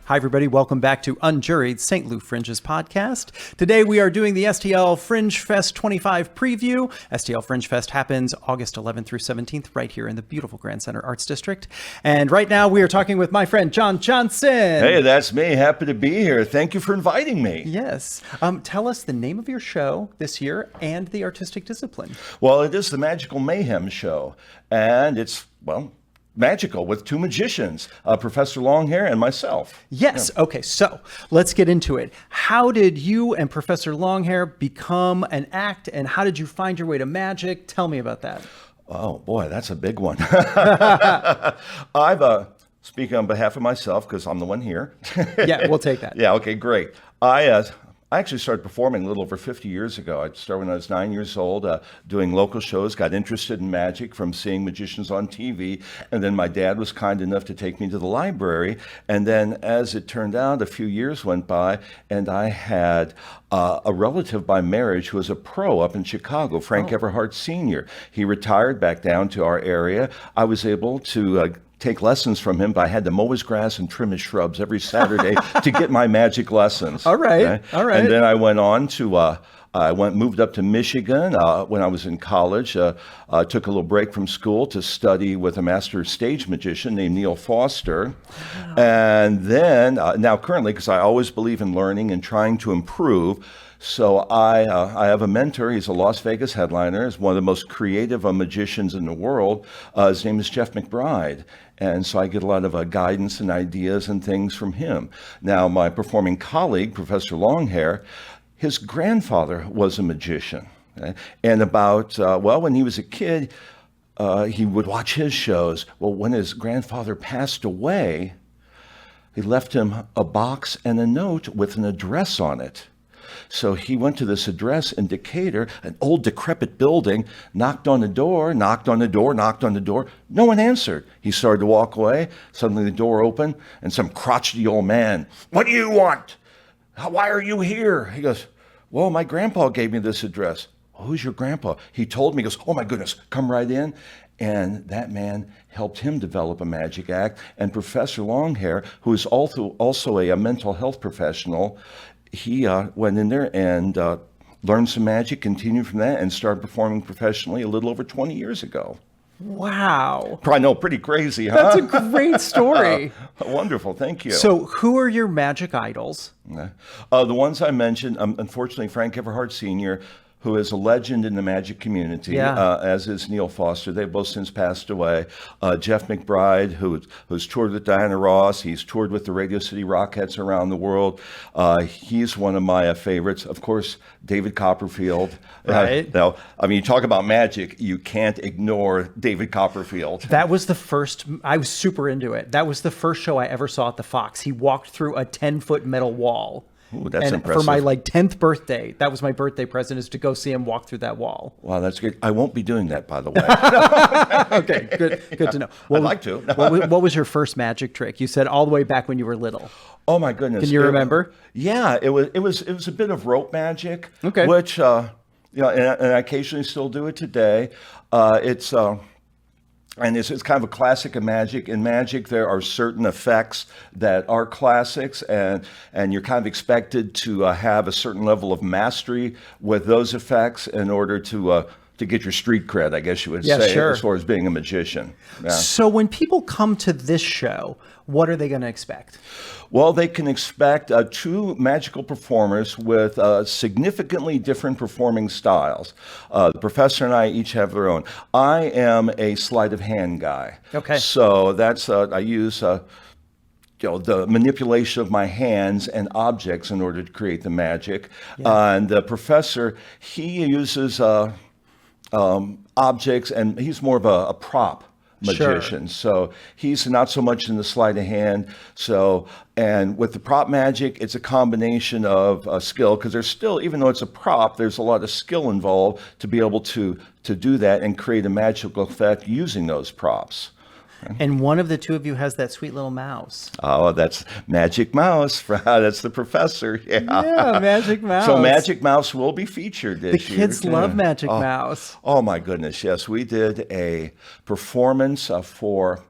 Hi, everybody. Welcome back to UNJURIED, St. Louis Fringe's podcast. Today, we are doing the STLFringe FEST 25 preview. STLFringe FEST happens August 11th through 17th right here in the beautiful Grand Center Arts District. And right now, we are talking with my friend, John Johnson. Hey, that's me. Happy to be here. Thank you for inviting me. Yes. Tell us the name of your show this year and the artistic discipline. Well, it is the Magical Mayhen Show. And it's, magical with two magicians, Professor Longhair and myself. Yes. Yeah. Okay. So let's get into it. How did you and Professor Longhair become an act, and how did you find your way to magic? Tell me about that. Oh boy, that's a big one. Speaking on behalf of myself, because I'm the one here. Yeah, we'll take that. Yeah. Okay. Great. I actually started performing a little over 50 years ago. I started when I was 9 years old, doing local shows, got interested in magic from seeing magicians on TV. And then my dad was kind enough to take me to the library. And then as it turned out, a few years went by and I had a relative by marriage who was a pro up in Chicago, Frank Everhart Sr. He retired back down to our area. I was able to take lessons from him, but I had to mow his grass and trim his shrubs every Saturday to get my magic lessons. All right. Okay? All right. And then I went on to, moved up to Michigan when I was in college. Took a little break from school to study with a master stage magician named Neil Foster. Wow. And then, now currently, because I always believe in learning and trying to improve, so I have a mentor. He's a Las Vegas headliner. He's one of the most creative magicians in the world. His name is Jeff McBride. And so I get a lot of guidance and ideas and things from him. Now, my performing colleague, Professor Longhair, his grandfather was a magician. Okay? And when he was a kid, he would watch his shows. Well, when his grandfather passed away, he left him a box and a note with an address on it. So he went to this address in Decatur, an old decrepit building, knocked on the door. No one answered. He started to walk away. Suddenly the door opened and some crotchety old man, "What do you want? Why are you here?" He goes, "Well, my grandpa gave me this address." "Well, who's your grandpa?" He told me. He goes, "Oh my goodness, come right in." And that man helped him develop a magic act. And Professor Longhair, who is also a mental health professional, he went in there and learned some magic, continued from that, and started performing professionally a little over 20 years ago. Wow. I know, pretty crazy, huh? That's a great story. Wonderful, thank you. So who are your magic idols? The ones I mentioned, unfortunately, Frank Everhart Sr., who is a legend in the magic community, as is Neil Foster. They've both since passed away. Jeff McBride, who's toured with Diana Ross. He's toured with the Radio City Rockettes around the world. He's one of my favorites. Of course, David Copperfield. Right. You talk about magic, you can't ignore David Copperfield. That was the first, I was super into it. That was the first show I ever saw at the Fox. He walked through a 10-foot metal wall. Ooh, that's and impressive. For my 10th birthday, that was my birthday present, is to go see him walk through that wall. Wow, that's good. I won't be doing that, by the way. Okay, good to know. I'd like to. What was your first magic trick? You said all the way back when you were little. Oh my goodness! Can you remember? Yeah, it was a bit of rope magic. Okay. Which and I occasionally still do it today. And it's kind of a classic of magic. In magic, there are certain effects that are classics, and you're kind of expected to have a certain level of mastery with those effects in order to get your street cred, I guess you would say, sure. as far as being a magician. Yeah. So when people come to this show, what are they going to expect? Well, they can expect two magical performers with significantly different performing styles. The professor and I each have their own. I am a sleight of hand guy. Okay. So that's I use the manipulation of my hands and objects in order to create the magic. Yeah. And the professor, he uses objects, and he's more of a prop magician. Sure. So he's not so much in the sleight of hand. And with the prop magic, it's a combination of skill, because there's still, even though it's a prop, there's a lot of skill involved to be able to do that and create a magical effect using those props. And one of the two of you has that sweet little mouse. Oh, that's Magic Mouse. That's the professor. Yeah, Magic Mouse. So Magic Mouse will be featured this year. The kids love Magic Mouse. Oh my goodness, yes. We did a performance for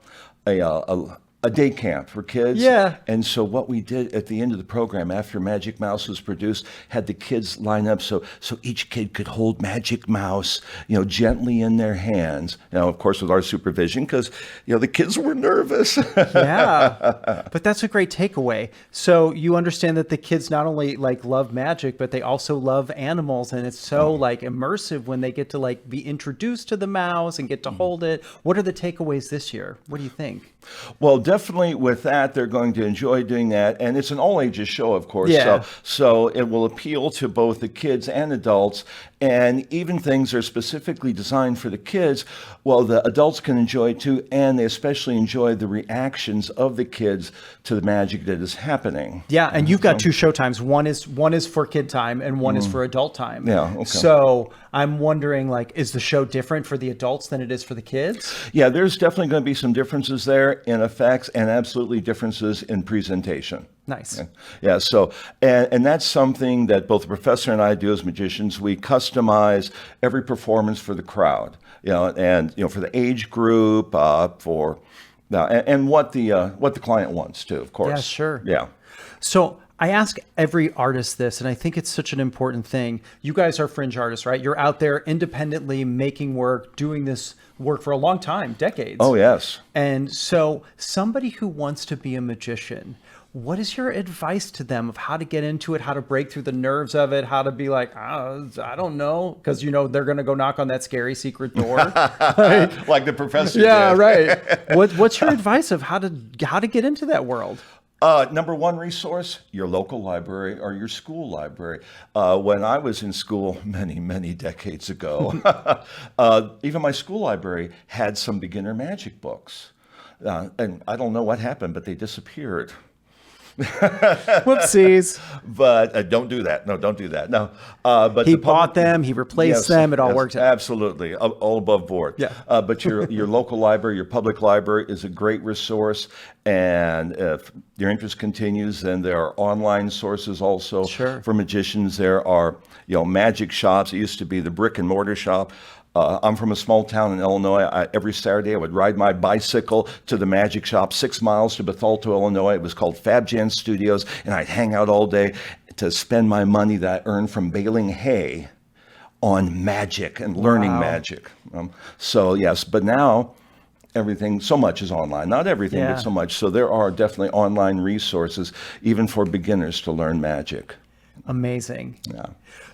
a a day camp for kids. Yeah. And so what we did at the end of the program, after Magic Mouse was produced, had the kids line up so each kid could hold Magic Mouse, gently in their hands. Now, of course, with our supervision, because the kids were nervous. Yeah, but that's a great takeaway. So you understand that the kids not only love magic, but they also love animals, and it's so immersive when they get to be introduced to the mouse and get to hold it. What are the takeaways this year? What do you think? Well, definitely with that, they're going to enjoy doing that. And it's an all ages show, of course. Yeah. So it will appeal to both the kids and adults. And even things are specifically designed for the kids, well, the adults can enjoy too. And they especially enjoy the reactions of the kids to the magic that is happening. Yeah. And you've got two show times. One is for kid time and one is for adult time. Yeah. Okay. So I'm wondering, is the show different for the adults than it is for the kids? Yeah, there's definitely going to be some differences there in effects and absolutely differences in presentation. Nice. Yeah. So, and that's something that both the professor and I do as magicians. We customize every performance for the crowd, and for the age group, and what the client wants too, of course. Yeah, sure. Yeah. So I ask every artist this, and I think it's such an important thing. You guys are fringe artists, right? You're out there independently making work, doing this work for a long time, decades. Oh, yes. And so somebody who wants to be a magician, what is your advice to them of how to get into it, how to break through the nerves of it, how to be I don't know, because they're going to go knock on that scary secret door. Right? Like the professor Yeah, did. right. What's your advice of how to get into that world? Number one resource, your local library or your school library. When I was in school many, many decades ago, even my school library had some beginner magic books. And I don't know what happened, but they disappeared. Whoopsies. But don't do that. No, don't do that. No. But he bought them, he replaced them, it all worked out. Absolutely. All above board. Yeah. But your local library, your public library is a great resource. And if your interest continues, then there are online sources also for magicians. There are, magic shops. It used to be the brick and mortar shop. I'm from a small town in Illinois. Every Saturday, I would ride my bicycle to the magic shop 6 miles to Bethalto, Illinois. It was called FabJan Studios, and I'd hang out all day to spend my money that I earned from baling hay on magic and learning magic. So yes, but now everything, so much is online. Not everything, but so much. So there are definitely online resources, even for beginners, to learn magic. Amazing. Yeah.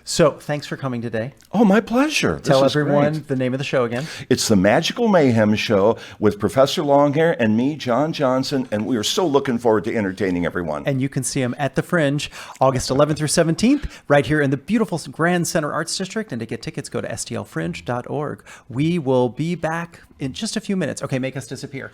So thanks for coming today. Oh, my pleasure. Tell everyone the name of the show again. It's the Magical Mayhem Show with Professor Longhair and me, John Johnson, and we are so looking forward to entertaining everyone. And you can see him at the Fringe, August 11th through 17th, right here in the beautiful Grand Center Arts District. And to get tickets, go to STLFringe.org. We will be back in just a few minutes. Okay, make us disappear.